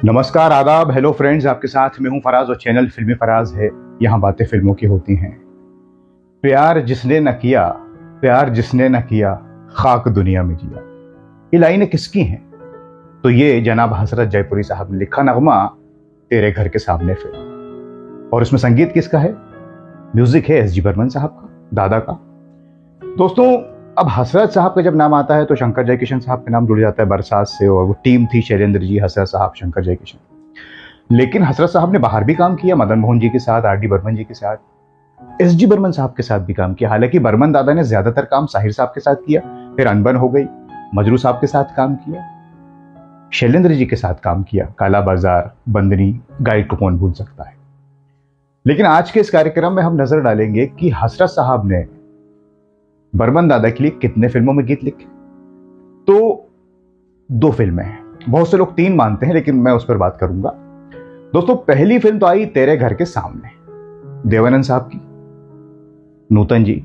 नमस्कार, आदाब, hello friends. आपके साथ मैं हूं फराज और चैनल फिल्मी फराज है। यहां बातें फिल्मों की होती हैं। प्यार जिसने न किया, प्यार जिसने न किया, खाक दुनिया में जिया। ये लाइनें किसकी हैं? तो ये जनाब हसरत जयपुरी साहब ने लिखा नगमा तेरे घर के सामने फिल्म। और इसमें संगीत किसका है? म्यूजिक है एस.जी. बर्मन साहब का, दादा का। दोस्तों, अब हसरत साहब का जब नाम आता है तो शंकर जयकिशन साहब का नाम जुड़ जाता है बरसात से, और वो टीम थी शैलेंद्र जी, हसरत साहब, शंकर जयकिशन। लेकिन हसरत साहब ने बाहर भी काम किया, मदन मोहन जी के साथ, आर.डी. बर्मन जी के साथ, एस.जी. बर्मन साहब के साथ भी काम किया। हालांकि बर्मन दादा ने ज्यादातर काम साहिर साहब के साथ किया, फिर अनबन हो गई, मजरू साहब के साथ काम किया, शैलेंद्र जी के साथ काम किया, काला बाजार, बंदनी, गाइड को कौन भूल सकता है। लेकिन आज के इस कार्यक्रम में हम नजर डालेंगे कि हसरत साहब ने बर्मन दादा के लिए कितने फिल्मों में गीत लिखे। तो 2 फिल्में हैं, बहुत से लोग 3 मानते हैं, लेकिन मैं उस पर बात करूंगा। दोस्तों, पहली फिल्म तो आई तेरे घर के सामने, देवानंद साहब की, नूतन जी,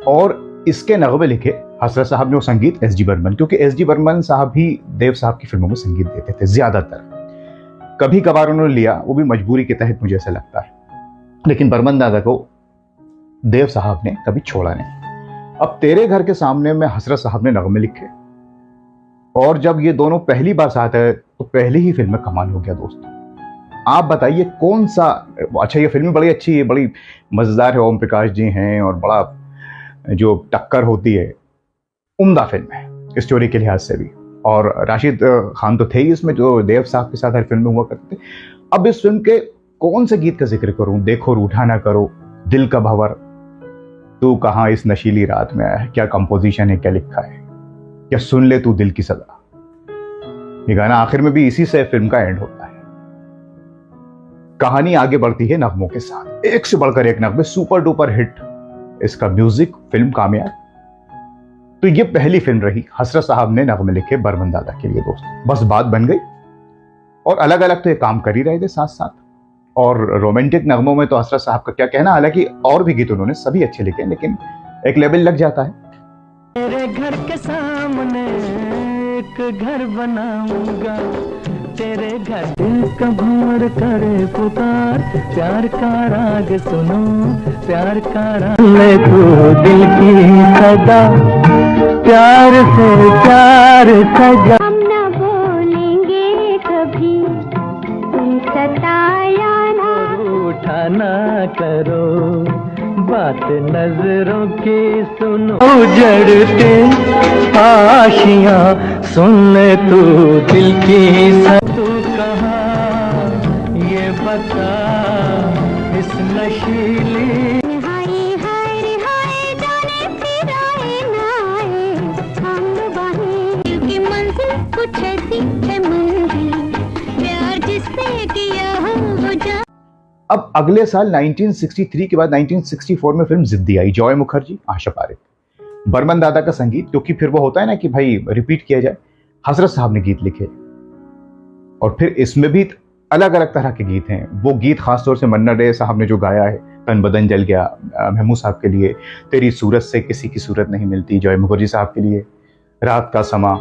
और इसके नगमे लिखे हसरत साहब ने, वो संगीत एस.जी. बर्मन, क्योंकि एस.जी. बर्मन साहब भी देव साहब की फिल्मों में संगीत देते थे ज्यादातर। कभी कभार उन्होंने लिया, वो भी मजबूरी के तहत, मुझे ऐसा लगता है। लेकिन बर्मन दादा को देव साहब ने कभी छोड़ा नहीं। अब तेरे घर के सामने में हसरत साहब ने नगमे लिखे, और जब ये दोनों पहली बार साथ है तो पहली ही फिल्म में कमाल हो गया। दोस्तों, आप बताइए कौन सा अच्छा। ये फिल्म बड़ी अच्छी है, बड़ी मजेदार है, ओम प्रकाश जी हैं, और बड़ा जो टक्कर होती है, उम्दा फिल्म है स्टोरी के लिहाज से भी। और राशिद खान तो थे ही इसमें, जो देव साहब के साथ हर फिल्म में हुआ करते थे। अब इस फिल्म के कौन से गीत का जिक्र करूं? देखो रूठा ना करो, दिल का भंवर, तू कहां इस नशीली रात में आया है, क्या कंपोजिशन है, क्या लिखा है, क्या सुन ले तू दिल की सदा। ये गाना आखिर में भी इसी से फिल्म का एंड होता है। कहानी आगे बढ़ती है नगमों के साथ, एक से बढ़कर एक नगमे, सुपर डुपर हिट इसका म्यूजिक, फिल्म कामयाब। तो ये पहली फिल्म रही, हसरत साहब ने नगमे लिखे बर्मन दादा के लिए। दोस्तों, बस बात बन गई। और अलग अलग तो ये काम कर ही रहे थे साथ साथ। और रोमांटिक नगमों में तो हसरत साहब का क्या कहना, हालांकि और भी गीत उन्होंने सभी अच्छे लिखे, लेकिन एक लेवल लग जाता है। तेरे घर के सामने एक घर बनाऊंगा, तेरे घर दिल का घूमर करे पुकार, प्यार का राग सुनो, प्यार का राग ले तू दिल की सदा, प्यार से प्यार सजा। हम न बोलेंगे कभी तुम सताया ना, रूठा ना करो, बात नजरों की सुनो, उजड़ते आशियां सुन ले तू दिल की तू कहाँ ये बता इस नशीली। हाय हाय हाय जाने फिर आए ना आए, हम वहीं दिल की मंजिल कुछ ऐसी है मंजिल, प्यार जिसने किया हो जा। अब अगले साल 1963 के बाद 1964 में फिल्म जिद्दी आई, जॉय मुखर्जी, आशा पारेख, बर्मन दादा का संगीत, क्योंकि फिर वो होता है ना कि भाई रिपीट किया जाए। हसरत साहब ने गीत लिखे, और फिर इसमें भी अलग अलग तरह के गीत हैं। वो गीत खासतौर से मन्ना डे साहब ने जो गाया है, तन बदन जल गया, महमूद साहब के लिए, तेरी सूरत से किसी की सूरत नहीं मिलती, जॉय मुखर्जी साहब के लिए, रात का समा,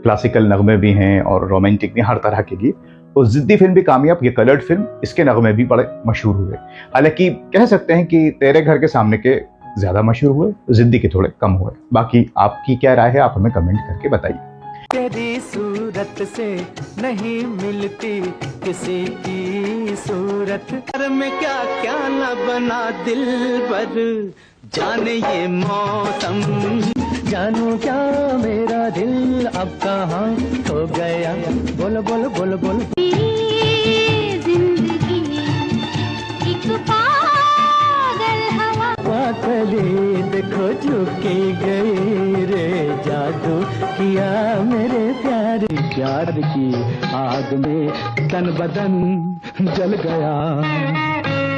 क्लासिकल नगमे भी हैं और रोमांटिक भी, हर तरह के गीत। तो जिद्दी फिल्म भी कामयाब, ये कलर्ड फिल्म, इसके नगमे भी बड़े मशहूर हुए। हालांकि कह सकते हैं कि तेरे घर के सामने के ज्यादा मशहूर हुए, जिद्दी के थोड़े कम हुए। बाकी आपकी क्या राय है, आप हमें कमेंट करके बताइए। तेरी सूरत से नहीं मिलती किसी की सूरत, घर में क्या क्या न बना दिल पर, जाने ये मौसम, जानू क्या मेरा दिल अब कहाँ हो गया, बोलो बोलो बोलो बोलो। जिंदगी एक पागल हवा, पागली देखो झुकी गई रे, जादू किया मेरे प्यार, प्यार की आग में तन बदन जल गया,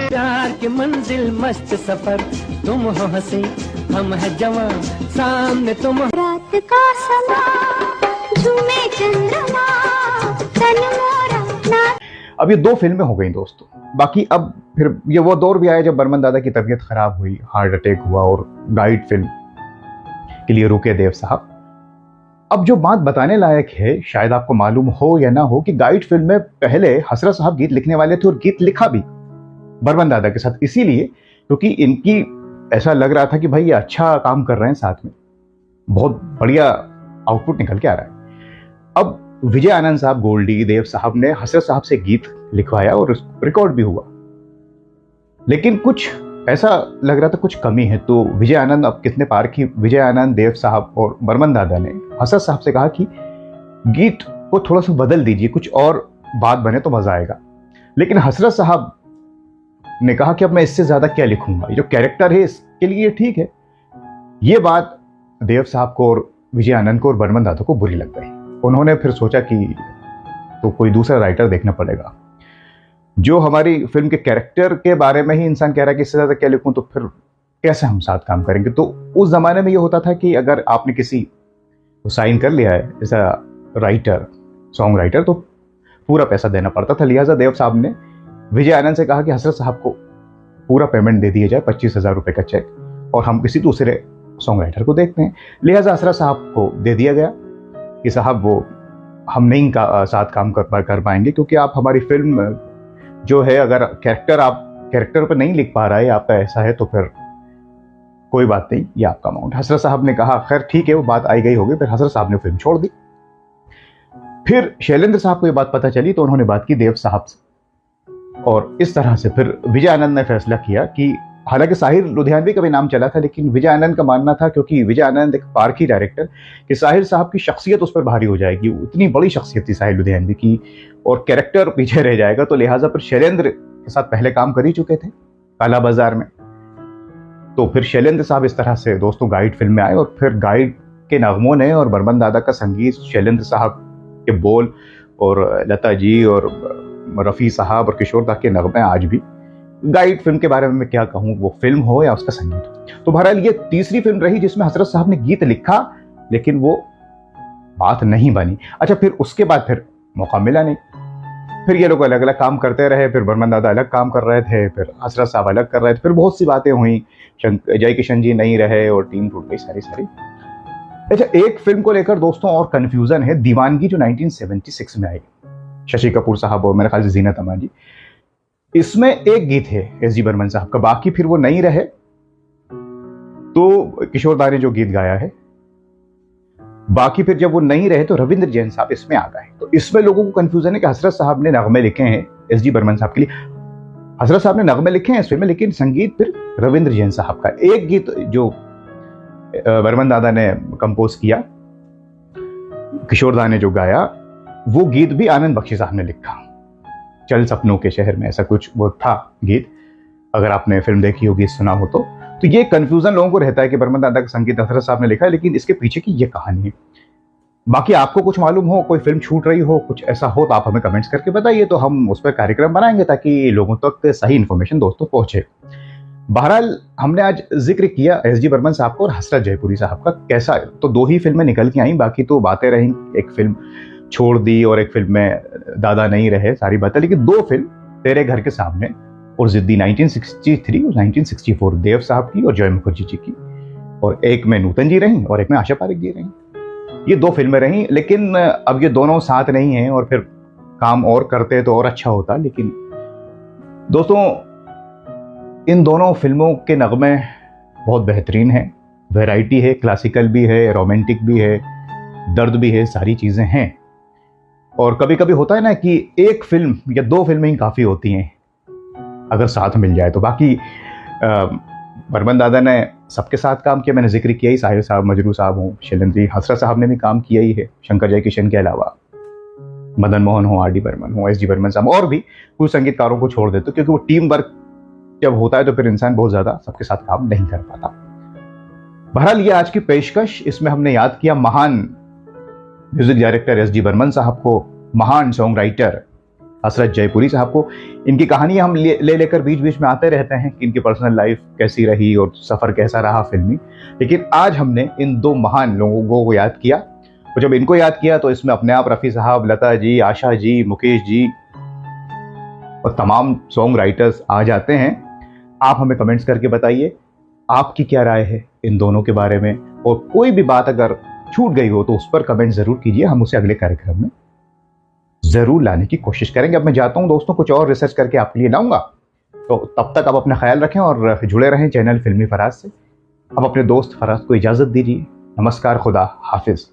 प्यार की मंजिल मस्त सफर, तुम हो हंसी हम है जवान, सामने तुम। रात का समा झूमे चंद्रमा, तन मोरा ना। अब ये 2 फिल्में हो गई दोस्तों। बाकी अब फिर ये वो दौर भी आया जब बर्मन दादा की तबीयत खराब हुई, हार्ट अटैक हुआ और गाइड फिल्म के लिए रुके देव साहब। अब जो बात बताने लायक है, शायद आपको मालूम हो या ना हो, कि गाइड फिल्म में पहले हसरत साहब गीत लिखने वाले थे और गीत लिखा भी बर्मन दादा के साथ, इसीलिए क्योंकि इनकी ऐसा लग रहा था कि भाई ये अच्छा काम कर रहे हैं, साथ में बहुत बढ़िया आउटपुट निकल के आ रहा है। अब विजय आनंद साहब, गोल्डी देव साहब ने हसरत साहब से गीत लिखवाया और रिकॉर्ड भी हुआ, लेकिन कुछ ऐसा लग रहा था कुछ कमी है। तो विजय आनंद, अब कितने पार की, विजय आनंद, देव साहब और बर्मन दादा ने हसरत साहब से कहा कि गीत को थोड़ा सा बदल दीजिए, कुछ और बात बने तो मजा आएगा। लेकिन हसरत साहब ने कहा कि अब मैं इससे ज्यादा क्या लिखूंगा, ये जो कैरेक्टर है इसके लिए ठीक है। ये बात देव साहब को और विजय आनंद को और बर्मन दादा को बुरी लग गई। उन्होंने फिर सोचा कि तो कोई दूसरा राइटर देखना पड़ेगा। जो हमारी फिल्म के कैरेक्टर के बारे में ही इंसान कह रहा है कि इससे ज्यादा क्या लिखूं, तो फिर कैसे हम साथ काम करेंगे। तो उस जमाने में ये होता था कि अगर आपने किसी को साइन कर लिया है ऐसा राइटर, सॉन्ग राइटर, तो पूरा पैसा देना पड़ता था। लिहाजा देव साहब ने विजय आनंद से कहा कि हसरत साहब को पूरा पेमेंट दे दिया जाए, 25,000 रुपए का चेक, और हम किसी दूसरे सॉन्ग राइटर को देखते हैं। लिहाजा हसरत साहब को दे दिया गया कि साहब वो हम नहीं साथ काम कर पाएंगे, क्योंकि आप हमारी फिल्म जो है, अगर कैरेक्टर पर नहीं लिख पा रहा है, आपका ऐसा है, तो फिर कोई बात नहीं, ये आपका अमाउंट। हसरत साहब ने कहा खैर ठीक है, वो बात आई गई होगी। फिर हसरत साहब ने फिल्म छोड़ दी। फिर शैलेंद्र साहब को ये बात पता चली, तो उन्होंने बात की देव साहब से, और इस तरह से फिर विजय आनंद ने फैसला किया कि हालांकि साहिर लुधियानवी का भी नाम चला था, लेकिन विजय आनंद का मानना था, क्योंकि विजय आनंद एक पारखी डायरेक्टर, कि साहिर साहब की शख्सियत उस पर भारी हो जाएगी, इतनी बड़ी शख्सियत थी साहिर लुधियानवी की, और कैरेक्टर पीछे रह जाएगा। तो लिहाजा फिर शैलेंद्र के साथ पहले काम कर ही चुके थे काला बाजार में। तो फिर शैलेंद्र साहब इस तरह से दोस्तों गाइड फिल्म में आए, और फिर गाइड के नगमों ने और बर्मन दादा का संगीत, शैलेंद्र साहब के बोल और लता जी और रफ़ी साहब और किशोर दा के नगमे आज भी। गाइड फिल्म के बारे में मैं क्या कहूँ, वो फिल्म हो या उसका संगीत हो। तो बहरहाल ये तीसरी फिल्म रही जिसमें हसरत साहब ने गीत लिखा, लेकिन वो बात नहीं बनी। अच्छा, फिर उसके बाद फिर मौका मिला नहीं। फिर ये लोग अलग अलग काम करते रहे, फिर बर्मन दादा अलग काम कर रहे थे, फिर हसरत साहब अलग कर रहे थे, फिर बहुत सी बातें हुई, जय किशन जी नहीं रहे और टीम टूट गई सारी। अच्छा, एक फिल्म को लेकर दोस्तों और कंफ्यूजन है, दीवानगी, जो 1976 में आई, शशि कपूर साहब और मेरे ख्याल से जीनत अमान जी। इसमें एक गीत है एस जी बर्मन साहब का, बाकी फिर वो नहीं रहे, तो किशोर दा ने जो गीत गाया है। बाकी फिर जब वो नहीं रहे तो रविंद्र जैन साहब इसमें आ गए। तो इसमें लोगों को कंफ्यूजन है कि हसरत साहब ने नगमे लिखे हैं एस जी बर्मन साहब के लिए, हसरत साहब ने नगमे लिखे हैं इस फिल्म में, लेकिन संगीत फिर रविंद्र जैन साहब का। एक गीत जो बर्मन दादा ने कंपोज किया, किशोर दा ने जो गाया, वो गीत भी आनंद बख्शी साहब ने लिखा, चल सपनों के शहर में, ऐसा कुछ वो था गीत, अगर आपने फिल्म देखी होगी, सुना हो तो ये कंफ्यूजन लोगों को रहता है कि बर्मन दादा का संगीत हसरत साहब ने लिखा है, लेकिन इसके पीछे की ये कहानी है। बाकी आपको कुछ मालूम हो, कोई फिल्म छूट रही हो, कुछ ऐसा हो, तो आप हमें कमेंट्स करके बताइए, तो हम उस पर कार्यक्रम बनाएंगे ताकि लोगों तक सही इन्फॉर्मेशन दोस्तों पहुंचे। बहरहाल हमने आज जिक्र किया एस जी बर्मन साहब को और हसरत जयपुरी साहब का, कैसा है, तो 2 ही फिल्में निकल के आई, बाकी तो बातें रही, एक फिल्म छोड़ दी और एक फिल्म में दादा नहीं रहे, सारी बातें। लेकिन 2 फिल्म, तेरे घर के सामने और जिद्दी 1963 और 1964, देव साहब की और जय मुखर्जी जी की, और एक में नूतन जी रही और एक में आशा पारेख जी रही। ये 2 फिल्में रही, लेकिन अब ये दोनों साथ नहीं हैं, और फिर काम और करते तो और अच्छा होता। लेकिन दोस्तों इन दोनों फिल्मों के नगमे बहुत बेहतरीन हैं, वैरायटी है, क्लासिकल भी है, रोमांटिक भी है, दर्द भी है, सारी चीज़ें हैं। और कभी कभी होता है ना कि एक फिल्म या 2 फिल्में ही काफ़ी होती हैं अगर साथ मिल जाए तो। बाकी बर्मन दादा ने सबके साथ काम किया, मैंने जिक्र किया ही, साहिर साहब, मजरू साहब हों, शैलेंद्र, हसरत साहब ने भी काम किया ही है, शंकर जय किशन के अलावा मदन मोहन हो, आर डी बर्मन हो, एस जी बर्मन साहब, और भी कुछ संगीतकारों को छोड़ देते, क्योंकि वो टीम वर्क जब होता है तो फिर इंसान बहुत ज़्यादा सबके साथ काम नहीं कर पाता। बहरहाल ये आज की पेशकश, इसमें हमने याद किया महान music director S G Burman साहब को, महान सॉन्ग राइटर हसरत जयपुरी साहब को। इनकी कहानियां हम लेकर बीच बीच में आते रहते हैं कि इनकी पर्सनल लाइफ कैसी रही और सफ़र कैसा रहा फिल्मी, लेकिन आज हमने इन 2 महान लोगों को याद किया। तो जब इनको याद किया तो इसमें अपने आप रफ़ी साहब, लता जी, आशा जी, मुकेश जी, और तमाम सॉन्ग राइटर्स आ जाते हैं। आप हमें कमेंट्स करके बताइए आपकी क्या राय है इन दोनों के बारे में, और कोई भी बात अगर छूट गई हो तो उस पर कमेंट ज़रूर कीजिए, हम उसे अगले कार्यक्रम में ज़रूर लाने की कोशिश करेंगे। अब मैं जाता हूं दोस्तों, कुछ और रिसर्च करके आपके लिए लाऊंगा। तो तब तक आप अपना ख्याल रखें और जुड़े रहें चैनल फिल्मी फराज से। अब अपने दोस्त फराज को इजाज़त दीजिए। नमस्कार, खुदा हाफिज़।